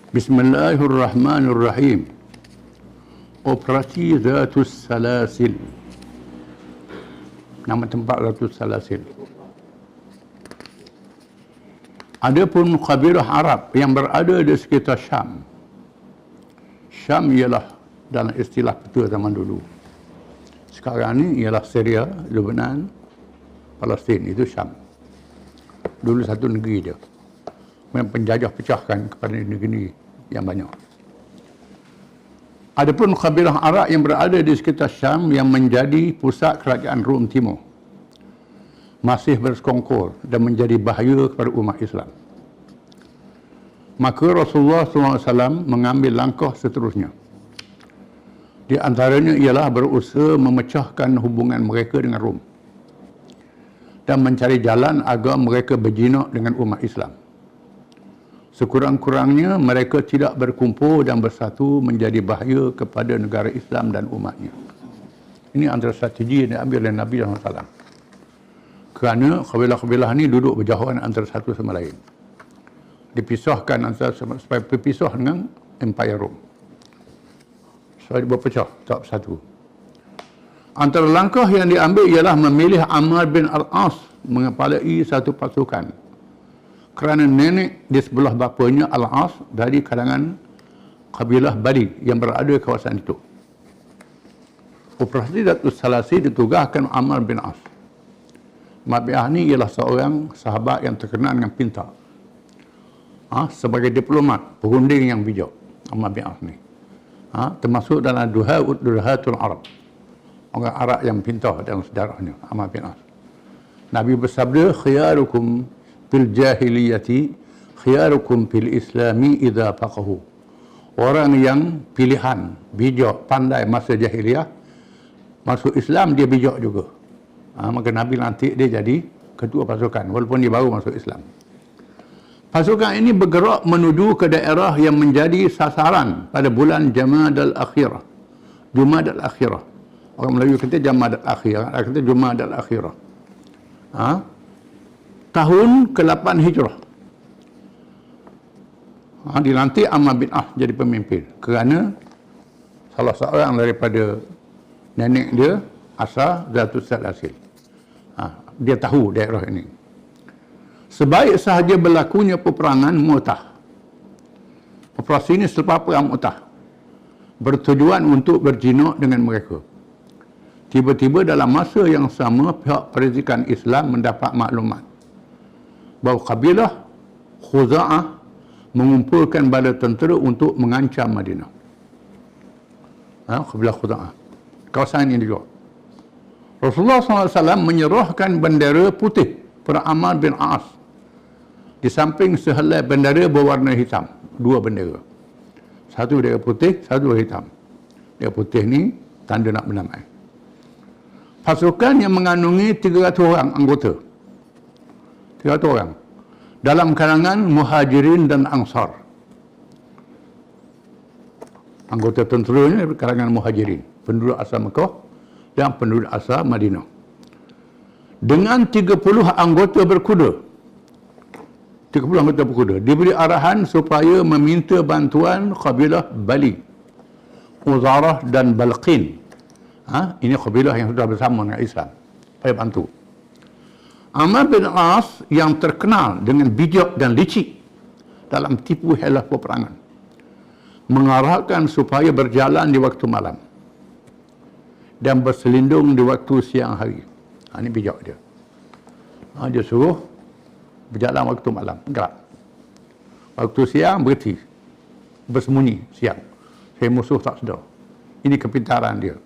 Bismillahirrahmanirrahim. Operasi Zatus Salasil. Nama tempat Zatus Salasil. Adapun kabilah Arab yang berada di sekitar Syam. Syam ialah dalam istilah peta zaman dulu. Sekarang ni ialah Syria, Lebanon, Palestin, itu Syam. Dulu satu negeri dia. Memang penjajah pecahkan kepada negeri yang banyak. Adapun kabilah Arab yang berada di sekitar Syam yang menjadi pusat kerajaan Rom Timur masih bersekongkol dan menjadi bahaya kepada umat Islam. Maka Rasulullah SAW mengambil langkah seterusnya. Di antaranya ialah berusaha memecahkan hubungan mereka dengan Rom dan mencari jalan agar mereka berjinak dengan umat Islam. Sekurang-kurangnya mereka tidak berkumpul dan bersatu menjadi bahaya kepada negara Islam dan umatnya. Ini antara strategi yang diambil oleh Nabi SAW. Kerana kabilah-kabilah ini duduk berjauhan antara satu sama lain. Dipisahkan antara supaya berpisah dengan Empire Rom. Supaya berpecah, tak bersatu. Antara langkah yang diambil ialah memilih Ammar bin Al-As mengepalai satu pasukan. Kerana nenek di sebelah bapanya Al-As dari kalangan kabilah Bali yang berada di kawasan itu. Operasi Zatus Salasil ditugaskan Ammar bin As. Ammar bin As ni ialah seorang sahabat yang terkenal dengan pintar. Sebagai diplomat, perunding yang bijak. Ammar bin As ni. Termasuk dalam Duhatul Arab. Orang Arab yang pintar dalam sejarahnya, Ammar bin As. Nabi bersabda, khiyarukum fil jahiliyati khiyarukum fil islami idza faqahu. Orang yang pilihan, bijak, pandai masa jahiliyah, masuk Islam dia bijak juga. Maka Nabi lantik dia jadi ketua pasukan walaupun dia baru masuk Islam. Pasukan ini bergerak menuju ke daerah yang menjadi sasaran pada bulan Jamadal Akhirah. Jumadal Akhirah. Orang Melayu kata Jamadal Akhirah, orang kata Jumadal Akhirah. Tahun ke-8 Hijrah. Dilantik Ammar bin As jadi pemimpin kerana salah seorang daripada nenek dia asal Zatus Salasil. Dia tahu daerah ini. Sebaik sahaja berlakunya peperangan Mu'tah. Operasi ini selepas perang Mu'tah bertujuan untuk berjinak dengan mereka. Tiba-tiba dalam masa yang sama pihak Perzikan Islam mendapat maklumat bahawa kabilah Khuza'ah mengumpulkan bala tentera untuk mengancam Madinah. Kabilah Khuza'ah. Kawasan ini juga. Rasulullah SAW menyerahkan bendera putih pada Ammar bin As. Di samping sehelai bendera berwarna hitam. Dua bendera. Satu bendera putih, satu bendera hitam. Bendera putih ni tanda nak berdamai. Pasukan yang mengandungi 300 orang anggota. 300 orang. Dalam kalangan Muhajirin dan Ansar. Anggota tenteranya dari kalangan Muhajirin. Penduduk asal Mekah dan penduduk asal Madinah. Dengan 30 anggota berkuda. 30 anggota berkuda. Diberi arahan supaya meminta bantuan kabilah Bali, Uzarah dan Balqin. Ini kabilah yang sudah bersama dengan Islam. Supaya bantu. Ammar bin As yang terkenal dengan bijak dan licik dalam tipu helah peperangan mengarahkan supaya berjalan di waktu malam dan berselindung di waktu siang hari. Ini bijak dia. Dia suruh berjalan waktu malam, gerak. Waktu siang berhenti, bersembunyi siang. Saya musuh tak sedar. Ini kepintaran dia.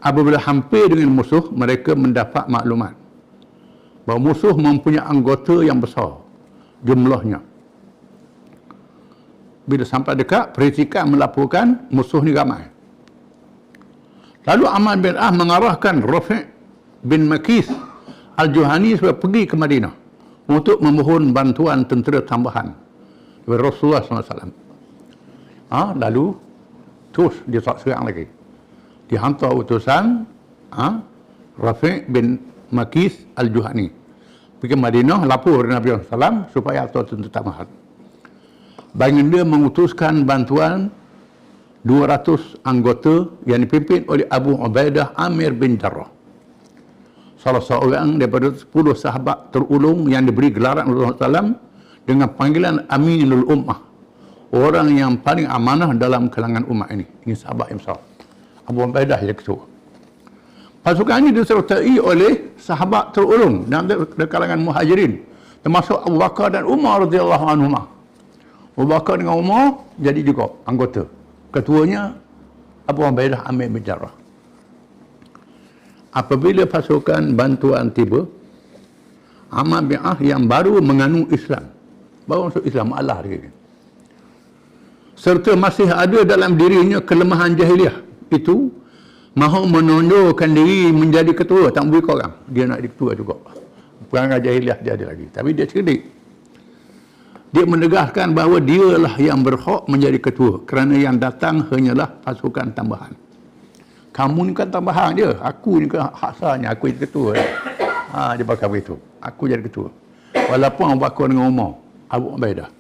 Apabila hampir dengan musuh, mereka mendapat maklumat bahawa musuh mempunyai anggota yang besar jumlahnya. Bila sampai dekat, Perzikan melaporkan musuh ni ramai. Lalu Ammar bin As mengarahkan Rafi' bin Makis Al-Juhani supaya pergi ke Madinah untuk memohon bantuan tentera tambahan dari Rasulullah SAW. Lalu terus dia tak serang lagi. Dihantar utusan Rafi' bin Makis Al-Juhani pergi Madinah, lapor kepada Nabi SAW supaya atur tentera tambahan. baginda mengutuskan bantuan 200 anggota yang dipimpin oleh Abu Ubaidah Amir bin Jarrah, salah seorang daripada 10 sahabat terulung yang diberi gelaran Rasulullah SAW dengan panggilan Aminul Ummah, orang yang paling amanah dalam kalangan umat ini. Ini sahabat yang besar. Abu Ubaidah yang ketua. Pasukan ini disertai oleh sahabat terulung dari kalangan Muhajirin, termasuk Abu Bakar dan Umar radhiyallahu anhuma. Abu Bakar dengan Umar jadi juga anggota. Ketuanya Abu Ubaidah Amir bin Jarrah. Apabila pasukan bantuan tiba, Amr bin As yang baru menganut Islam, baru masuk Islam, Allah dia, serta masih ada dalam dirinya kelemahan jahiliah, itu mahu menonjolkan diri menjadi ketua, tak boleh korang. Dia nak jadi ketua juga. Perangai jahiliah dia ada lagi. Tapi dia cerdik. Dia menegaskan bahawa dialah yang berhak menjadi ketua kerana yang datang hanyalah pasukan tambahan. Kamu ni kan tambahan je. Aku ni kan hak asalnya. Aku jadi ketua. Dia pakai begitu. Aku jadi ketua. Walaupun Abu Bakar dengan Umar, Abu Ubaidah.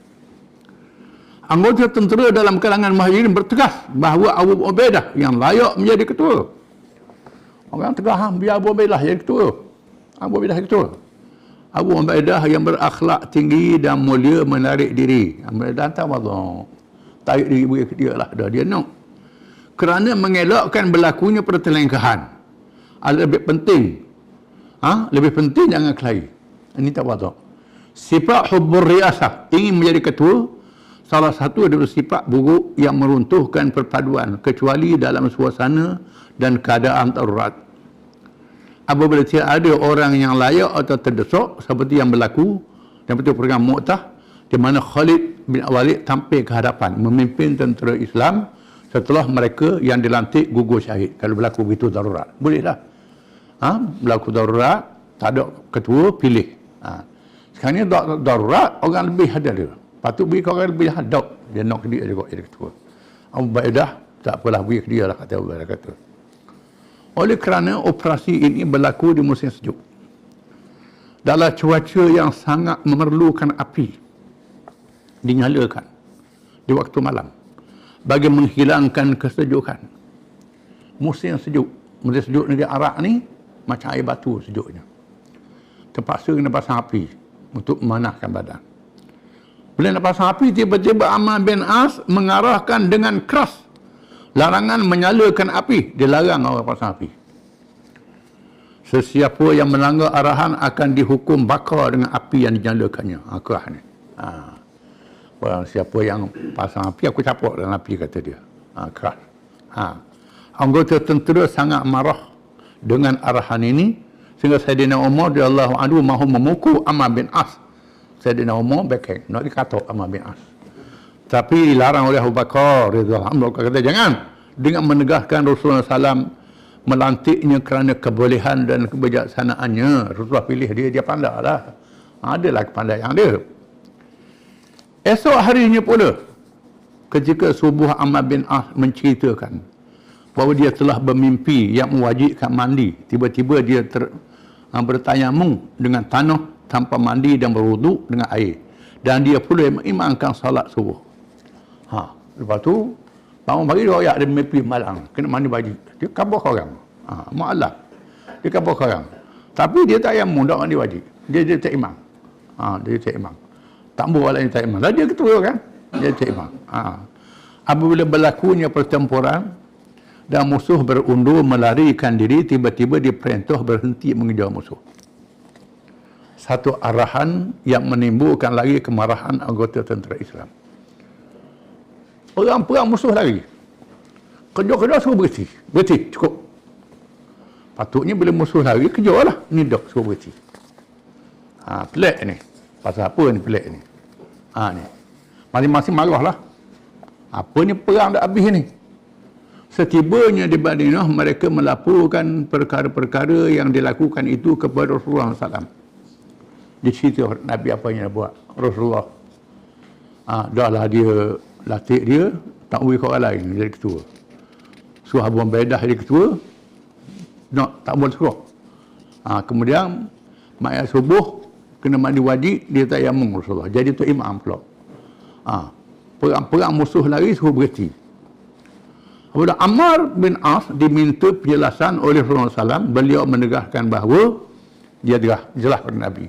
Anggota tentera dalam kalangan Muhajirin bertegas bahawa Abu Ubaidah yang layak menjadi ketua. Orang tegas, biar Abu Ubaidah jadi ketua. Abu Ubaidah jadi ketua. Abu Ubaidah yang berakhlak tinggi dan mulia menarik diri. Abu Ubaidah tawadhu. Tarik diri dia lah. Dia nak. Kerana mengelakkan berlakunya pertelengkahan. Lebih penting. Lebih penting jangan kelahi. Ini tawadhu. Sifat hubbur riasah, ingin menjadi ketua, salah satu adalah sifat buruk yang meruntuhkan perpaduan kecuali dalam suasana dan keadaan darurat. Apabila tidak ada orang yang layak atau terdesak seperti yang berlaku seperti perang Mu'tah, di mana Khalid bin Walid tampil ke hadapan memimpin tentera Islam setelah mereka yang dilantik gugur syahid. Kalau berlaku begitu darurat, bolehlah. Berlaku darurat, tak ada ketua, pilih. Sekarang ni darurat, orang lebih ada dia. Patut beri orang lebih hadap. Dia nak dia juga jadi ketua. Abu Ubaidah tak apalah, beri ke dia lah, kata Abu Ubaidah kata. Oleh kerana operasi ini berlaku di musim sejuk, dalam cuaca yang sangat memerlukan api dinyalakan di waktu malam bagi menghilangkan kesejukan. Musim sejuk negeri Arab ni macam air batu sejuknya. Terpaksa kena pasang api untuk memanaskan badan. Bila nak pasang api, tiba-tiba Amr bin As mengarahkan dengan keras larangan menyalakan api. Dilarang orang pasang api. Sesiapa yang melanggar arahan akan dihukum bakar dengan api yang dinyalakannya. Kerah ni. Orang siapa yang pasang api, aku capuk dalam api, kata dia. Keras. Anggota tentera sangat marah dengan arahan ini, sehingga Sayyidina Umar radhiyallahu anhu mahu memukul Amr bin As. Sayyidina Umar backhand, nak dikatok Amr bin As. Tapi dilarang oleh Abu Bakar radhiyallahu anhu. Kata jangan, dengan menegaskan Rasulullah SAW melantiknya kerana kebolehan dan kebijaksanaannya. Rasulullah pilih dia pandai lah. Adalah kepandaian dia. Esok harinya pula, ketika subuh, Amr bin As menceritakan bahawa dia telah bermimpi yang mewajibkan mandi. Tiba-tiba dia bertayamum dengan tanah tanpa mandi dan berwuduk dengan air. Dan dia pula mengimamkan salat subuh. Lepas tu, bangun pagi dia royak, dia mimpi malam. Kena mandi wajib. Dia kabur orang. Mu'alaf. Dia kabur orang. Tapi dia tak tayamum, tak mandi wajib. Dia tak imam. Dia tak imam. Tak boleh orang lain tak imam. Lah dia ketua kan? Dia tak imam. Apabila berlakunya pertempuran dan musuh berundur melarikan diri, tiba-tiba diperintah berhenti mengejar musuh. Satu arahan yang menimbulkan lagi kemarahan anggota tentera Islam. Perang musuh lagi. Kejar-kejar suruh berhenti. Berhenti, cukup. Patutnya bila musuh lari, kejarlah. Ni dah suruh berhenti. Pelik ni. Pasal apa ni pelik ni? Ni. Masing-masing marah lah. Apa ni perang dah habis ni? Setibanya di Madinah, mereka melaporkan perkara-perkara yang dilakukan itu kepada Rasulullah SAW. Dia cerita Nabi apa yang dia buat. Rasulullah. Dah lah dia latih dia, tak boleh orang lain jadi ketua. Suruh Abu Ubaidah jadi ketua, tak boleh suruh. Kemudian, mayat subuh, kena mandi wajib, dia tayamum Rasulullah. Jadi tu imam pula. perang musuh lari suruh berhenti. Apabila Ammar bin As diminta penjelasan oleh Rasulullah SAW, beliau menegaskan bahawa dia jelas pada Nabi.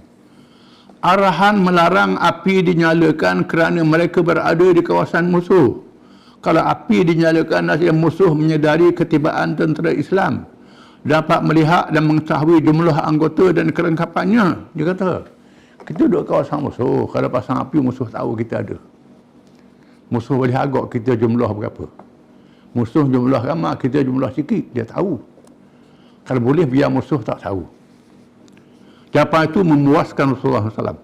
Arahan melarang api dinyalakan kerana mereka berada di kawasan musuh. Kalau api dinyalakan, nasib musuh menyedari ketibaan tentera Islam, dapat melihat dan mengetahui jumlah anggota dan kelengkapannya. Dia kata, kita duduk kawasan musuh, kalau pasang api musuh tahu kita ada. Musuh boleh agak kita jumlah berapa. Musuh jumlah ramai, kita jumlah sikit, dia tahu. Kalau boleh biar musuh tak tahu. Jawapan itu memuaskan Rasulullah SAW.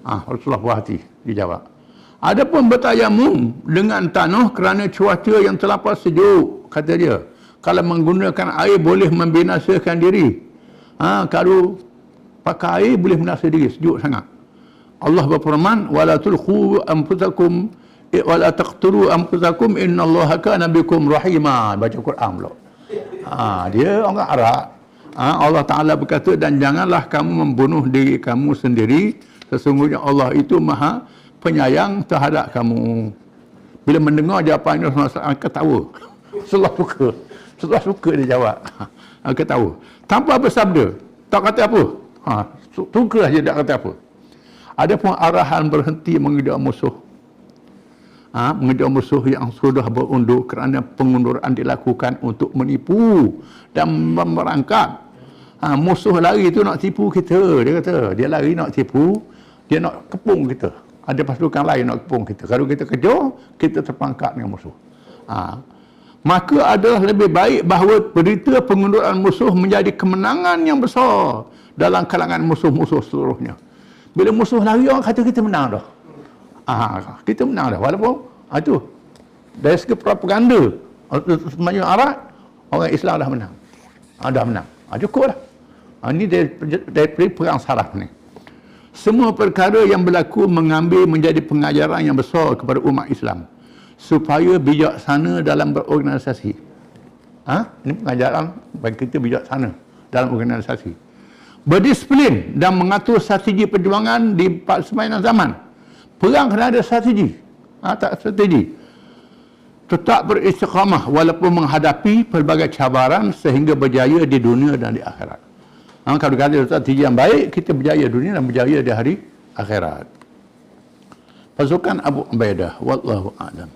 Rasulullah puas hati, dia jawab. Adapun bertayamum dengan tanah kerana cuaca yang terlampau sejuk, kata dia. Kalau menggunakan air boleh membinasakan diri. Kalau pakai air boleh binasa diri, sejuk sangat. Allah berfirman, wala tulqu anfusakum wala taqtulu anfusakum innallaha kana bikum rahima. Baca Quran pula. Dia orang Arab. Allah Ta'ala berkata, dan janganlah kamu membunuh diri kamu sendiri, sesungguhnya Allah itu maha penyayang terhadap kamu. Bila mendengar jawapan Rasulullah SAW, ketawa. Rasulullah suka dia jawab. Ketawa. Tanpa bersabda, tak kata apa. Suka saja tak kata apa. Ada pun arahan berhenti mengejar musuh. Mengejar musuh yang sudah berundur kerana pengunduran dilakukan untuk menipu dan memerangkap. Musuh lari itu nak tipu kita. Dia kata, dia lari nak tipu, dia nak kepung kita. Ada pasukan lain nak kepung kita. Kalau kita kejar, kita terperangkap dengan musuh. Maka adalah lebih baik bahawa berita pengunduran musuh menjadi kemenangan yang besar dalam kalangan musuh-musuh seluruhnya. Bila musuh lari, orang kata kita menang dah. Kita menang dah. Walaupun itu dari segi propaganda semuanya Arab, orang Islam dah menang. Dah menang. Cukup dah. Ini dari perang saraf ni. Semua perkara yang berlaku mengambil menjadi pengajaran yang besar kepada umat Islam supaya bijaksana dalam berorganisasi. Ini pengajaran bagi kita bijaksana dalam organisasi. Berdisiplin dan mengatur strategi perjuangan di semaian zaman. Perang kena ada strategi. Tak strategi. Tetap beristiqamah walaupun menghadapi pelbagai cabaran sehingga berjaya di dunia dan di akhirat. Kalau kita strategi yang baik, kita berjaya dunia dan berjaya di hari akhirat. Pasukan Abu Ubaidah, wallahu a'lam.